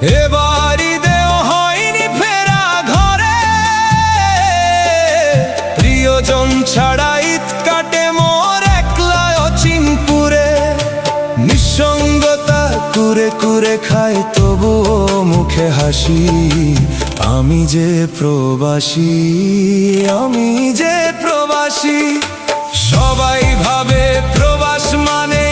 এবার ঈদেও হয়নি ফেরা ঘরে, প্রিয়জন ছাড়া ঈদ কাটে মোর একলা অচিনপুরে। নিঃসঙ্গতা কুরে কুরে খায় তবুও মুখে হাসি, আমি যে প্রবাসী, আমি যে প্রবাসী। সবাই ভাবে প্রবাস মানে